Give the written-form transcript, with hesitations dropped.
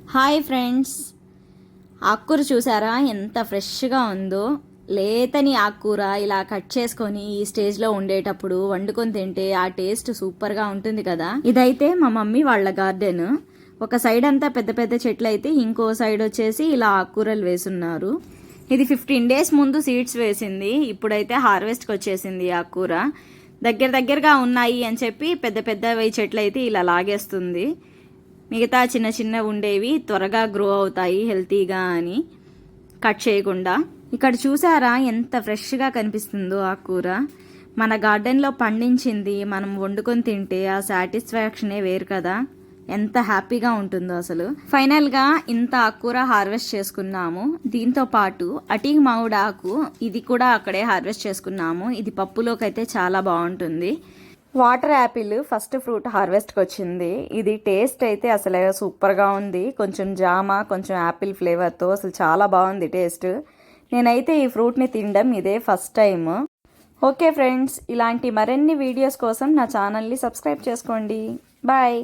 Hi friends, ఆకుకూర చూసారా ఎంత ఫ్రెష్గా ఉందో. లేతని ఆకుకూర ఇలా కట్ చేసుకొని ఈ స్టేజ్లో ఉండేటప్పుడు వండుకొని తింటే ఆ టేస్ట్ సూపర్గా ఉంటుంది కదా. ఇదైతే మా మమ్మీ వాళ్ళ గార్డెన్. ఒక సైడ్ అంతా పెద్ద పెద్ద చెట్లు అయితే ఇంకో సైడ్ వచ్చేసి ఇలా ఆకుకూరలు వేసున్నారు. ఇది 15 days ముందు సీడ్స్ వేసింది. ఇప్పుడైతే హార్వెస్ట్కి వచ్చేసింది ఆకుకూర. దగ్గరగా ఉన్నాయి అని చెప్పి పెద్ద పెద్దవి చెట్లు అయితే ఇలా లాగేస్తుంది. మిగతా చిన్న చిన్న ఉండేవి త్వరగా గ్రో అవుతాయి హెల్తీగా అని కట్ చేయకుండా. ఇక్కడ చూసారా ఎంత ఫ్రెష్గా కనిపిస్తుందో ఆ కూర. మన గార్డెన్లో పండించింది మనం వండుకొని తింటే ఆ సాటిస్ఫాక్షనే వేరు కదా. ఎంత హ్యాపీగా ఉంటుందో అసలు. ఫైనల్గా ఇంత ఆకుకూర హార్వెస్ట్ చేసుకున్నాము. దీంతో పాటు అటికి మామిడాకు ఇది కూడా అక్కడే హార్వెస్ట్ చేసుకున్నాము. ఇది పప్పులోకి అయితే చాలా బాగుంటుంది. వాటర్ యాపిల్ ఫస్ట్ ఫ్రూట్ హార్వెస్ట్కి వచ్చింది. ఇది టేస్ట్ అయితే అసలు సూపర్గా ఉంది. కొంచెం జామ, కొంచెం యాపిల్ ఫ్లేవర్తో అసలు చాలా బాగుంది టేస్ట్. నేనైతే ఈ ఫ్రూట్ని తినడం ఇదే ఫస్ట్ టైం. ఓకే ఫ్రెండ్స్, ఇలాంటి మరిన్ని వీడియోస్ కోసం నా ఛానల్ని సబ్స్క్రైబ్ చేసుకోండి. బాయ్.